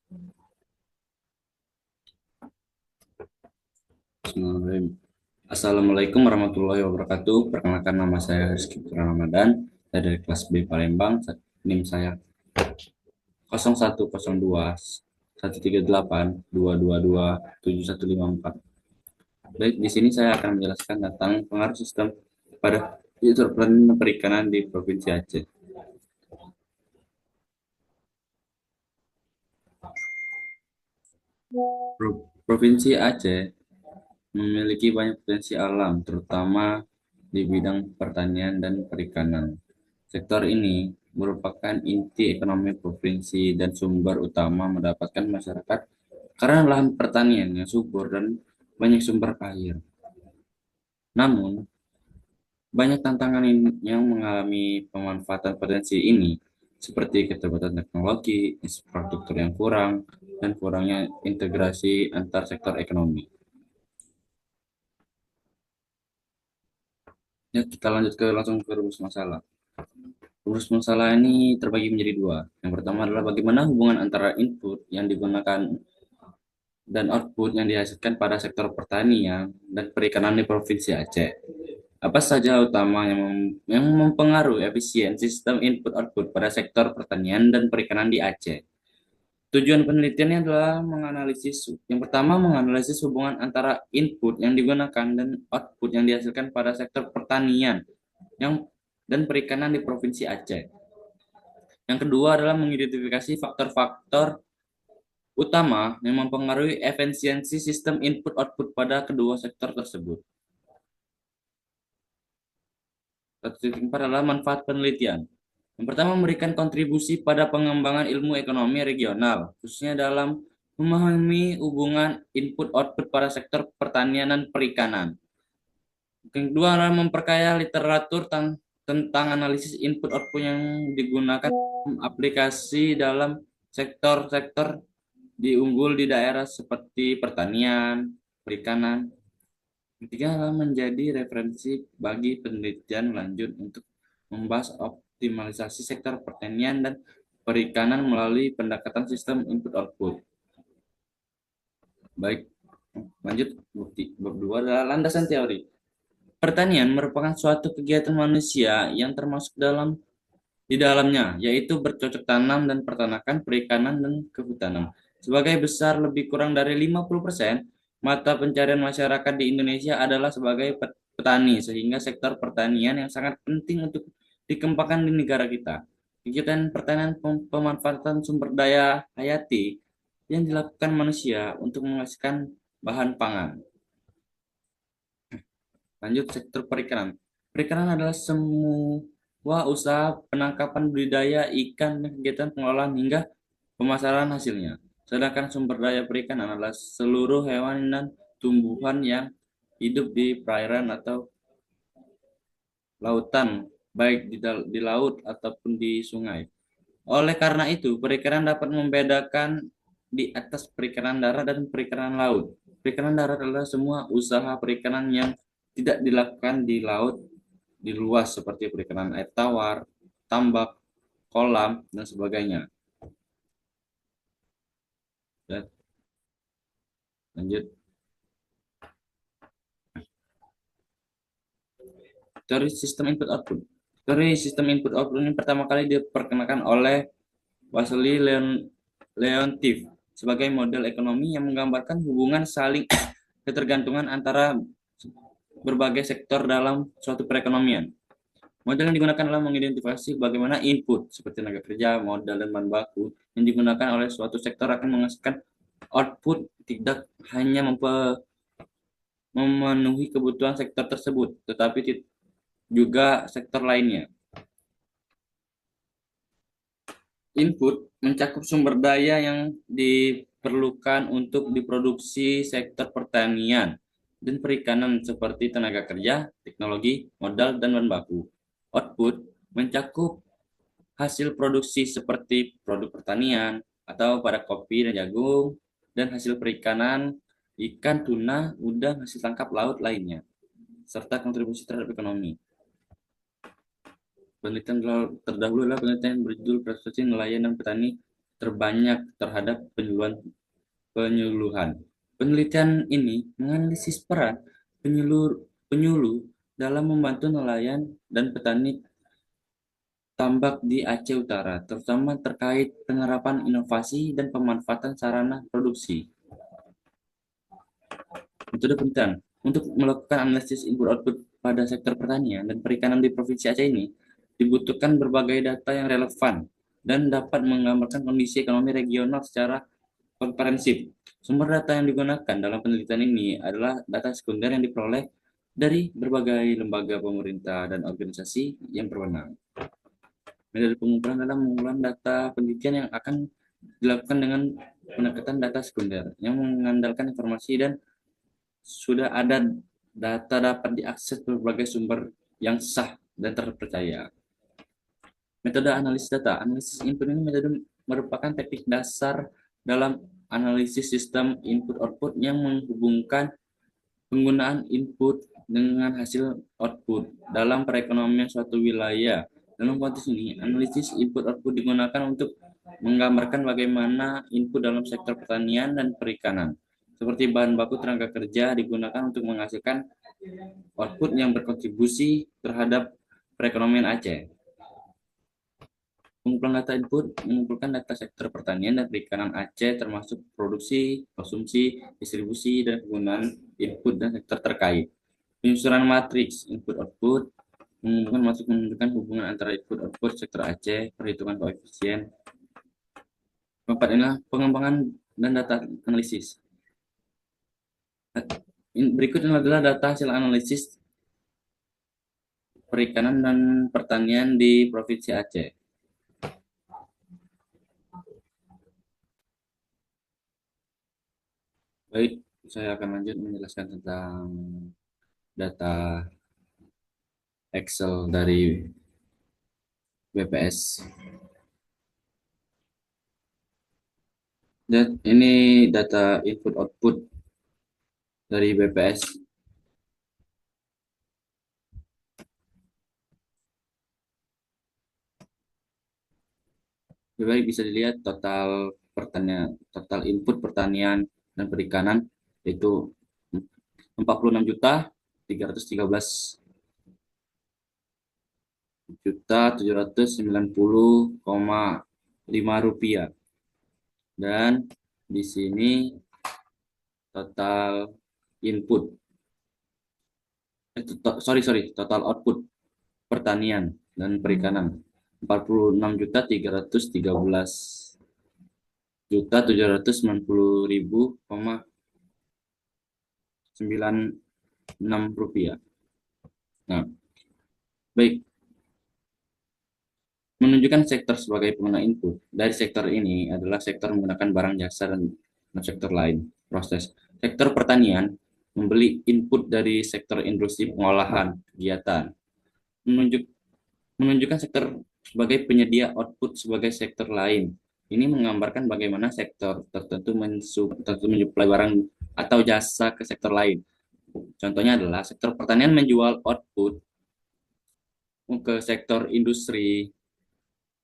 Bismillahirrahmanirrahim. Assalamualaikum warahmatullahi wabarakatuh. Perkenalkan, nama saya Rizky Putra Ramadan. Saya dari kelas B Palembang. NIM saya 0102 138 222 7154. Baik, di sini saya akan menjelaskan tentang pengaruh sistem pada sektor perikanan di Provinsi Aceh. Provinsi Aceh memiliki banyak potensi alam, terutama di bidang pertanian dan perikanan. Sektor ini merupakan inti ekonomi provinsi dan sumber utama mendapatkan masyarakat karena lahan pertanian yang subur dan banyak sumber air. Namun, banyak tantangan yang mengalami pemanfaatan potensi ini, seperti keterbatasan teknologi, infrastruktur yang kurang, dan kurangnya integrasi antar sektor ekonomi. Ya, kita lanjut langsung ke rumus masalah. Rumus masalah ini terbagi menjadi dua. Yang pertama adalah bagaimana hubungan antara input yang digunakan dan output yang dihasilkan pada sektor pertanian dan perikanan di Provinsi Aceh. Apa saja utama yang mempengaruhi efisiensi sistem input-output pada sektor pertanian dan perikanan di Aceh? Tujuan penelitiannya adalah yang pertama, menganalisis hubungan antara input yang digunakan dan output yang dihasilkan pada sektor pertanian yang dan perikanan di Provinsi Aceh. Yang kedua adalah mengidentifikasi faktor-faktor utama yang mempengaruhi efisiensi sistem input-output pada kedua sektor tersebut. 1.4 adalah manfaat penelitian. Yang pertama, memberikan kontribusi pada pengembangan ilmu ekonomi regional, khususnya dalam memahami hubungan input-output pada sektor pertanian dan perikanan. Yang kedua adalah memperkaya literatur tentang analisis input-output yang digunakan aplikasi dalam sektor-sektor diunggul di daerah seperti pertanian, perikanan. Ketiga adalah menjadi referensi bagi penelitian lanjut untuk membahas optimalisasi sektor pertanian dan perikanan melalui pendekatan sistem input-output. Baik, lanjut bukti. Bab 2 adalah landasan teori. Pertanian merupakan suatu kegiatan manusia yang termasuk di dalamnya, yaitu bercocok tanam dan peternakan, perikanan, dan kehutanan. Sebagai besar lebih kurang dari 50%, mata pencarian masyarakat di Indonesia adalah sebagai petani, sehingga sektor pertanian yang sangat penting untuk dikembangkan di negara kita. Kegiatan pertanian pemanfaatan sumber daya hayati yang dilakukan manusia untuk menghasilkan bahan pangan. Lanjut sektor perikanan. Perikanan adalah semua usaha penangkapan budidaya ikan dan kegiatan pengolahan hingga pemasaran hasilnya. Sedangkan sumber daya perikanan adalah seluruh hewan dan tumbuhan yang hidup di perairan atau lautan, baik di laut ataupun di sungai. Oleh karena itu, perikanan dapat membedakan di atas perikanan darat dan perikanan laut. Perikanan darat adalah semua usaha perikanan yang tidak dilakukan di laut di luas seperti perikanan air tawar, tambak, kolam, dan sebagainya. Dan lanjut, teori sistem input output. Teori sistem input output ini pertama kali diperkenalkan oleh Vasily Leontief sebagai model ekonomi yang menggambarkan hubungan saling ketergantungan antara berbagai sektor dalam suatu perekonomian. Model yang digunakan adalah mengidentifikasi bagaimana input seperti tenaga kerja, modal, dan bahan baku yang digunakan oleh suatu sektor akan menghasilkan output tidak hanya memenuhi kebutuhan sektor tersebut, tetapi juga sektor lainnya. Input mencakup sumber daya yang diperlukan untuk diproduksi sektor pertanian dan perikanan seperti tenaga kerja, teknologi, modal, dan bahan baku. Output mencakup hasil produksi seperti produk pertanian atau pada kopi dan jagung, dan hasil perikanan, ikan, tuna, udang, hasil tangkap laut lainnya, serta kontribusi terhadap ekonomi. Penelitian terdahulu adalah penelitian berjudul Prestasi Nelayan dan Petani terbanyak terhadap penyuluhan. Penelitian ini menganalisis peran penyuluh dalam membantu nelayan dan petani tambak di Aceh Utara, terutama terkait penerapan inovasi dan pemanfaatan sarana produksi. Metode penelitian untuk melakukan analisis input-output pada sektor pertanian dan perikanan di Provinsi Aceh ini dibutuhkan berbagai data yang relevan dan dapat menggambarkan kondisi ekonomi regional secara komprehensif. Sumber data yang digunakan dalam penelitian ini adalah data sekunder yang diperoleh dari berbagai lembaga pemerintah dan organisasi yang berwenang. Metode pengumpulan adalah pengumpulan data penelitian yang akan dilakukan dengan pendekatan data sekunder yang mengandalkan informasi dan sudah ada data dapat diakses berbagai sumber yang sah dan terpercaya. Metode analisis data. Analisis input ini merupakan teknik dasar dalam analisis sistem input-output yang menghubungkan penggunaan input dengan hasil output dalam perekonomian suatu wilayah. Dalam konteks ini, analisis input-output digunakan untuk menggambarkan bagaimana input dalam sektor pertanian dan perikanan, seperti bahan baku tenaga kerja, digunakan untuk menghasilkan output yang berkontribusi terhadap perekonomian Aceh. Pengumpulan data input mengumpulkan data sektor pertanian dan perikanan Aceh termasuk produksi, konsumsi, distribusi, dan penggunaan input dan sektor terkait. Penyusunan matriks input-output mengumpulkan matriks menunjukkan hubungan antara input-output sektor Aceh, perhitungan koefisien. Keempat inilah pengembangan dan data analisis. Berikut adalah data hasil analisis perikanan dan pertanian di Provinsi Aceh. Baik, saya akan lanjut menjelaskan tentang data Excel dari BPS. Dan ini data input output dari BPS. Baik, bisa dilihat total pertanian, total input pertanian dan perikanan itu 46.313.790,5 rupiah. Dan di sini total input, total output pertanian dan perikanan 46.313.790.96 rupiah. Nah, baik, menunjukkan sektor sebagai pengguna input. Dari sektor ini adalah sektor menggunakan barang jasa dan sektor lain proses. Sektor pertanian membeli input dari sektor industri pengolahan kegiatan. Menunjukkan sektor sebagai penyedia output sebagai sektor lain. Ini menggambarkan bagaimana sektor tertentu menyuplai barang atau jasa ke sektor lain. Contohnya adalah sektor pertanian menjual output ke sektor industri,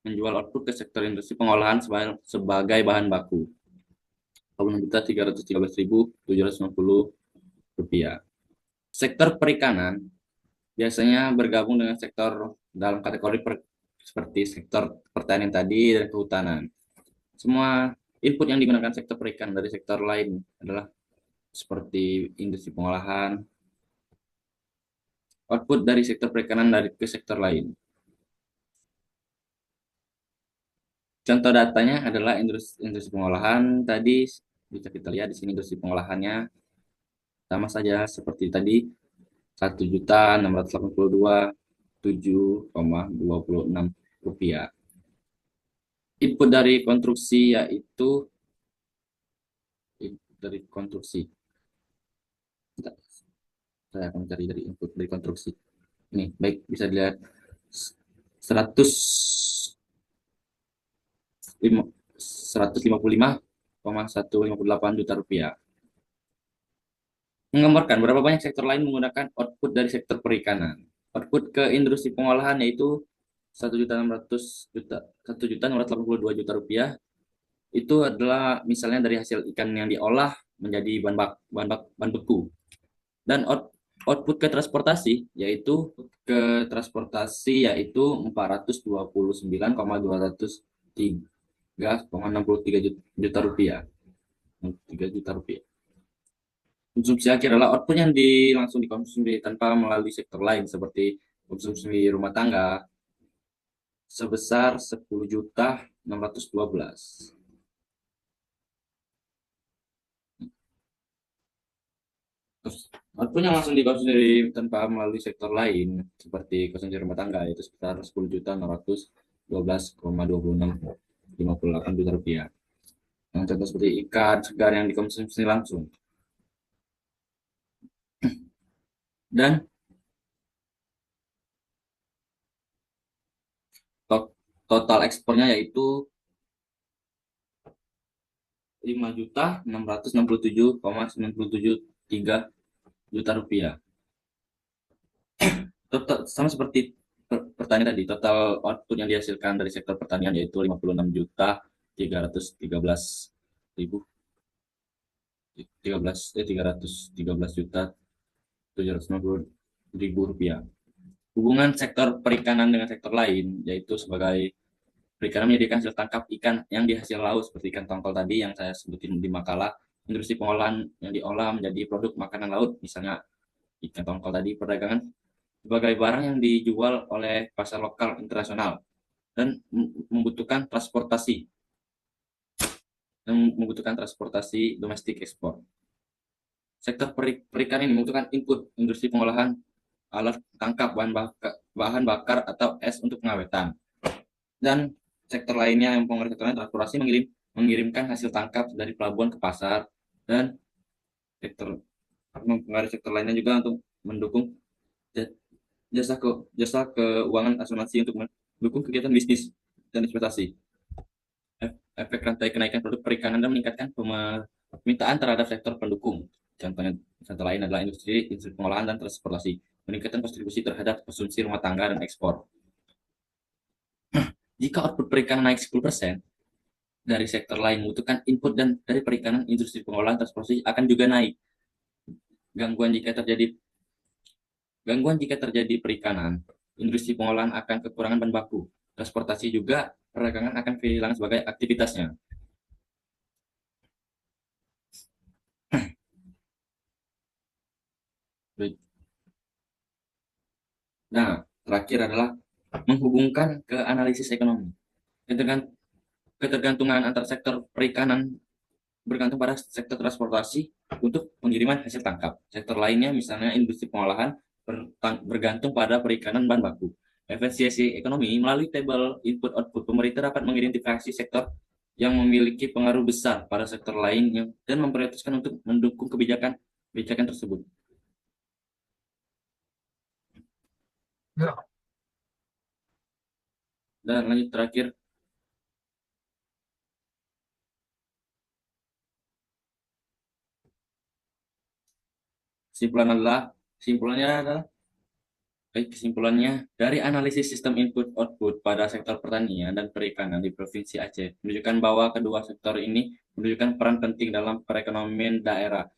menjual output ke sektor industri pengolahan sebagai bahan baku. 46.313.750 rupiah. Sektor perikanan biasanya bergabung dengan sektor dalam kategori seperti sektor pertanian tadi dan kehutanan. Semua input yang digunakan sektor perikanan dari sektor lain adalah seperti industri pengolahan, output dari sektor perikanan dari ke sektor lain. Contoh datanya adalah industri pengolahan tadi bisa kita lihat di sini industri pengolahannya sama saja seperti tadi 1.682.7,26 rupiah. Input dari konstruksi yaitu dari konstruksi. Saya akan mencari dari input dari konstruksi. Ini baik bisa dilihat 155,158 juta rupiah. Menggambarkan berapa banyak sektor lain menggunakan output dari sektor perikanan. Output ke industri pengolahan yaitu 1.682 juta rupiah itu adalah misalnya dari hasil ikan yang diolah menjadi bahan beku. Dan output ke transportasi yaitu 429,203,63 juta rupiah. 3 juta rupiah. Konsumsi akhir adalah output yang langsung dikonsumsi tanpa melalui sektor lain seperti konsumsi rumah tangga sebesar 10.612. Terus output yang langsung dikonsumsi tanpa melalui sektor lain seperti konsumsi rumah tangga itu sekitar 10.612,2658 juta rupiah. Yang contoh seperti ikan segar yang dikonsumsi langsung. Dan total ekspornya yaitu 5.667,973 juta rupiah. Total, sama seperti pertanian tadi, total output yang dihasilkan dari sektor pertanian yaitu 56.313.000 313 juta 790.000 rupiah. Hubungan sektor perikanan dengan sektor lain yaitu sebagai perikanan menyediakan hasil tangkap ikan yang dihasil laut seperti ikan tongkol tadi yang saya sebutin di makalah, industri pengolahan yang diolah menjadi produk makanan laut misalnya ikan tongkol tadi, perdagangan sebagai barang yang dijual oleh pasar lokal internasional dan membutuhkan transportasi domestik ekspor. Sektor perikanan ini membutuhkan input industri pengolahan alat tangkap bahan bakar atau es untuk pengawetan. Dan sektor lainnya yang pengaruh sektor lain transportasi mengirimkan hasil tangkap dari pelabuhan ke pasar, dan sektor lainnya juga untuk mendukung jasa keuangan asuransi untuk mendukung kegiatan bisnis dan investasi. Efek rantai kenaikan produk perikanan dan meningkatkan permintaan terhadap sektor pendukung. Contoh lain adalah industri pengolahan dan transportasi, meningkatkan kontribusi terhadap konsumsi rumah tangga dan ekspor. Jika output perikanan naik 10%, dari sektor lain membutuhkan input dan dari perikanan, industri pengolahan transportasi akan juga naik. Gangguan jika terjadi perikanan, industri pengolahan akan kekurangan bahan baku. Transportasi juga perdagangan akan kehilangan sebagai aktivitasnya. Nah, terakhir adalah menghubungkan ke analisis ekonomi. Ketergantungan antar sektor perikanan bergantung pada sektor transportasi untuk pengiriman hasil tangkap. Sektor lainnya misalnya industri pengolahan bergantung pada perikanan bahan baku. Efisiensi ekonomi melalui tabel input-output, pemerintah dapat mengidentifikasi sektor yang memiliki pengaruh besar pada sektor lainnya dan memprioritaskan untuk mendukung kebijakan tersebut. Dan lanjut terakhir, kesimpulannya adalah kesimpulannya, dari analisis sistem input-output pada sektor pertanian dan perikanan di Provinsi Aceh menunjukkan bahwa kedua sektor ini menunjukkan peran penting dalam perekonomian daerah